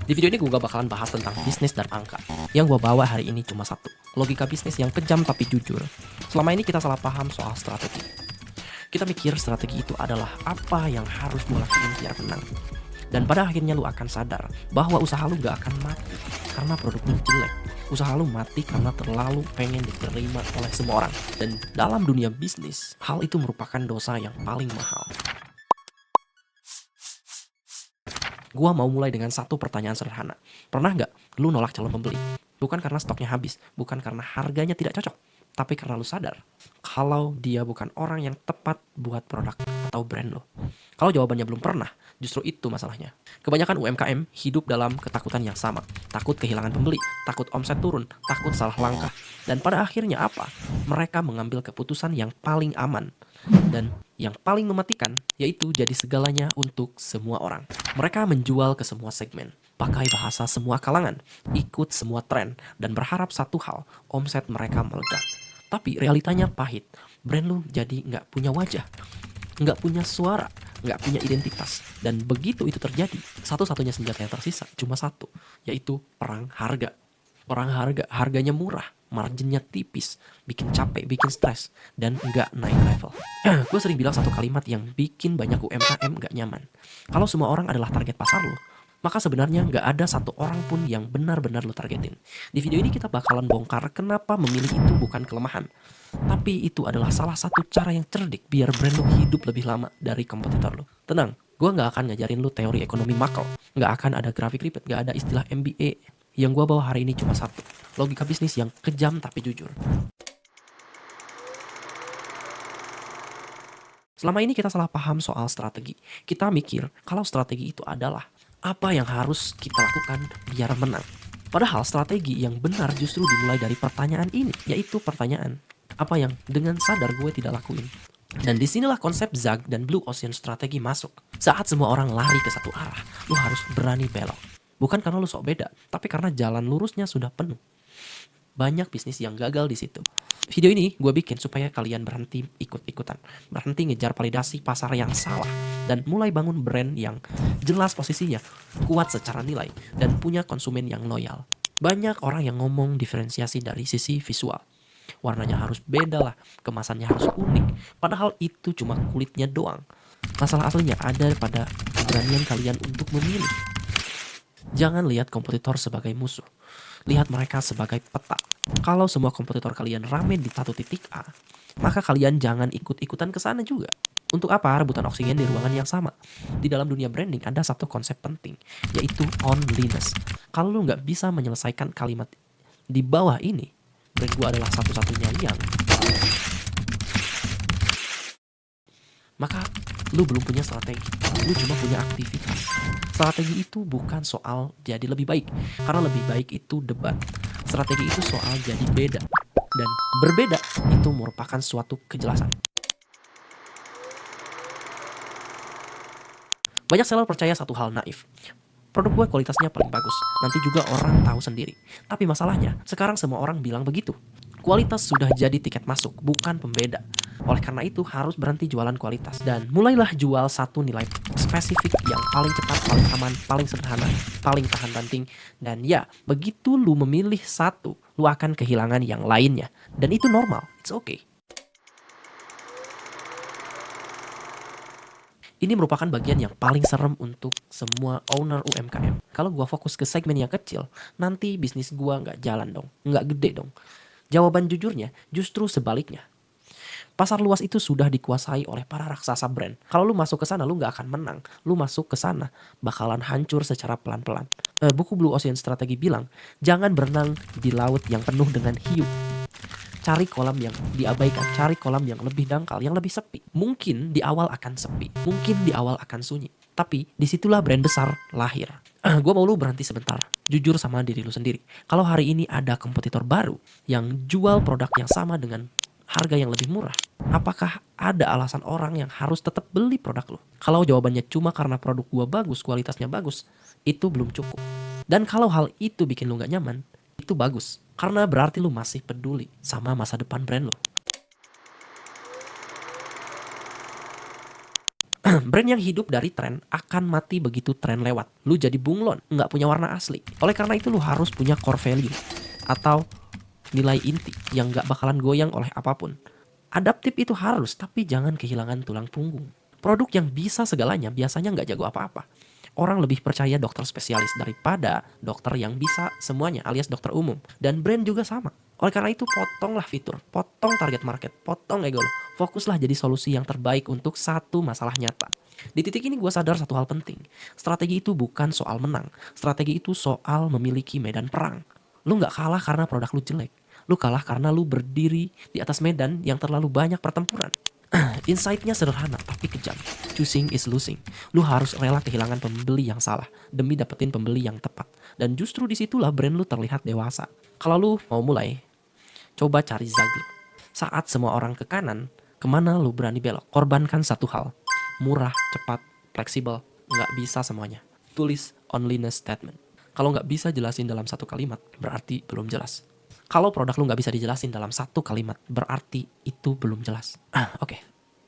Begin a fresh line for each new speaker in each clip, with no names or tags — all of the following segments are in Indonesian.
Di video ini gue gak bakalan bahas tentang bisnis dan angka. Yang gue bawa hari ini cuma satu, logika bisnis yang kejam tapi jujur. Selama ini kita salah paham soal strategi. Kita mikir strategi itu adalah apa yang harus gue lakuin biar menang. Dan pada akhirnya lu akan sadar bahwa usaha lu gak akan mati karena produk lu jelek. Usaha lu mati karena terlalu pengen diterima oleh semua orang. Dan dalam dunia bisnis, hal itu merupakan dosa yang paling mahal. Gua mau mulai dengan satu pertanyaan sederhana. Pernah nggak lu nolak calon pembeli? Bukan karena stoknya habis, bukan karena harganya tidak cocok, tapi karena lu sadar kalau dia bukan orang yang tepat buat produk atau brand lo. Kalau jawabannya belum pernah, justru itu masalahnya. Kebanyakan UMKM hidup dalam ketakutan yang sama. Takut kehilangan pembeli, takut omset turun, takut salah langkah. Dan pada akhirnya apa? Mereka mengambil keputusan yang paling aman. Dan yang paling mematikan, yaitu jadi segalanya untuk semua orang. Mereka menjual ke semua segmen, pakai bahasa semua kalangan, ikut semua tren, dan berharap satu hal, omset mereka meledak. Tapi realitanya pahit, brand lu jadi nggak punya wajah, nggak punya suara, nggak punya identitas. Dan begitu itu terjadi, satu-satunya senjata yang tersisa cuma satu, yaitu perang harga. Perang harga, harganya murah, marginnya tipis, bikin capek, bikin stres, dan nggak naik level. Gue sering bilang satu kalimat yang bikin banyak UMKM nggak nyaman. Kalau semua orang adalah target pasar lo, maka sebenarnya nggak ada satu orang pun yang benar-benar lo targetin. Di video ini kita bakalan bongkar kenapa memilih itu bukan kelemahan, tapi itu adalah salah satu cara yang cerdik biar brand lo hidup lebih lama dari kompetitor lo. Tenang, gue nggak akan ngajarin lo teori ekonomi makro, nggak akan ada grafik ribet, nggak ada istilah MBA. Yang gue bawa hari ini cuma satu, logika bisnis yang kejam tapi jujur. Selama ini kita salah paham soal strategi. Kita mikir kalau strategi itu adalah apa yang harus kita lakukan biar menang. Padahal strategi yang benar justru dimulai dari pertanyaan ini, yaitu pertanyaan, apa yang dengan sadar gue tidak lakuin? Dan disinilah konsep ZAG dan Blue Ocean strategi masuk. Saat semua orang lari ke satu arah, lu harus berani belok. Bukan karena lu sok beda, tapi karena jalan lurusnya sudah penuh. Banyak bisnis yang gagal di situ. Video ini gue bikin supaya kalian berhenti ikut-ikutan, berhenti ngejar validasi pasar yang salah, dan mulai bangun brand yang jelas posisinya, kuat secara nilai, dan punya konsumen yang loyal. Banyak orang yang ngomong diferensiasi dari sisi visual. Warnanya harus beda lah, kemasannya harus unik, padahal itu cuma kulitnya doang. Masalah aslinya ada pada keberanian kalian untuk memilih. Jangan lihat kompetitor sebagai musuh, lihat mereka sebagai peta. Kalau semua kompetitor kalian rame di satu titik A, maka kalian jangan ikut-ikutan ke sana juga. Untuk apa rebutan oksigen di ruangan yang sama? Di dalam dunia branding ada satu konsep penting, yaitu onlyness. Kalau lu nggak bisa menyelesaikan kalimat di bawah ini, brand gua adalah satu-satunya yang, maka lu belum punya strategi, lu cuma punya aktivitas. Strategi itu bukan soal jadi lebih baik, karena lebih baik itu debat. Strategi itu soal jadi beda, dan berbeda itu merupakan suatu kejelasan. Banyak seller percaya satu hal naif, produk gue kualitasnya paling bagus, nanti juga orang tahu sendiri. Tapi masalahnya, sekarang semua orang bilang begitu. Kualitas sudah jadi tiket masuk, bukan pembeda. Oleh karena itu harus berhenti jualan kualitas dan mulailah jual satu nilai spesifik yang paling cepat, paling aman, paling sederhana, paling tahan banting. Dan ya, begitu lu memilih satu, lu akan kehilangan yang lainnya. Dan itu normal, it's okay. Ini merupakan bagian yang paling serem untuk semua owner UMKM. Kalau gua fokus ke segmen yang kecil, nanti bisnis gua nggak jalan dong, nggak gede dong. Jawaban jujurnya justru sebaliknya. Pasar luas itu sudah dikuasai oleh para raksasa brand. Kalau lu masuk ke sana, lu nggak akan menang. Lu masuk ke sana, bakalan hancur secara pelan-pelan. Buku Blue Ocean Strategi bilang, jangan berenang di laut yang penuh dengan hiu. Cari kolam yang diabaikan, cari kolam yang lebih dangkal, yang lebih sepi. Mungkin di awal akan sepi, mungkin di awal akan sunyi. Tapi disitulah brand besar lahir. Gue mau lu berhenti sebentar, jujur sama diri lu sendiri. Kalau hari ini ada kompetitor baru yang jual produk yang sama dengan harga yang lebih murah, apakah ada alasan orang yang harus tetap beli produk lo? Kalau jawabannya cuma karena produk gua bagus, kualitasnya bagus, itu belum cukup. Dan kalau hal itu bikin lu gak nyaman, itu bagus. Karena berarti lu masih peduli sama masa depan brand lo. Brand yang hidup dari tren akan mati begitu tren lewat. Lu jadi bunglon, nggak punya warna asli. Oleh karena itu lu harus punya core value atau nilai inti yang nggak bakalan goyang oleh apapun. Adaptif itu harus, tapi jangan kehilangan tulang punggung. Produk yang bisa segalanya biasanya nggak jago apa-apa. Orang lebih percaya dokter spesialis daripada dokter yang bisa semuanya alias dokter umum. Dan brand juga sama. Oleh karena itu potonglah fitur, potong target market, potong ego lo. Fokuslah jadi solusi yang terbaik untuk satu masalah nyata. Di titik ini gue sadar satu hal penting. Strategi itu bukan soal menang. Strategi itu soal memiliki medan perang. Lu nggak kalah karena produk lu jelek. Lu kalah karena lu berdiri di atas medan yang terlalu banyak pertempuran. Insight-nya sederhana tapi kejam. Choosing is losing. Lu harus rela kehilangan pembeli yang salah demi dapetin pembeli yang tepat. Dan justru disitulah brand lu terlihat dewasa. Kalau lu mau mulai, coba cari Zaglu. Saat semua orang ke kanan, kemana lu berani belok? Korbankan satu hal. Murah, cepat, fleksibel, nggak bisa semuanya. Tulis onlyness statement. Kalau nggak bisa jelasin dalam satu kalimat, berarti belum jelas. Kalau produk lu nggak bisa dijelasin dalam satu kalimat, berarti itu belum jelas. Oke.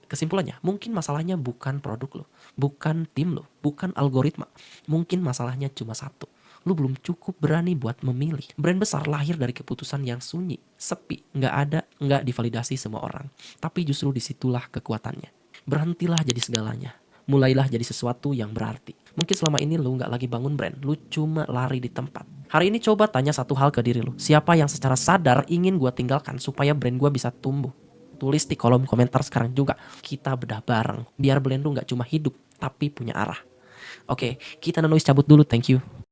Kesimpulannya, mungkin masalahnya bukan produk lu, bukan tim lu, bukan algoritma. Mungkin masalahnya cuma satu. Lu belum cukup berani buat memilih. Brand besar lahir dari keputusan yang sunyi, sepi, nggak ada, nggak divalidasi semua orang. Tapi justru disitulah kekuatannya. Berhentilah jadi segalanya. Mulailah jadi sesuatu yang berarti. Mungkin selama ini lu nggak lagi bangun brand, lu cuma lari di tempat. Hari ini coba tanya satu hal ke diri lu. Siapa yang secara sadar ingin gua tinggalkan supaya brand gua bisa tumbuh? Tulis di kolom komentar sekarang juga. Kita bedah bareng. Biar brand lu nggak cuma hidup, tapi punya arah. Oke, kita Noise cabut dulu. Thank you.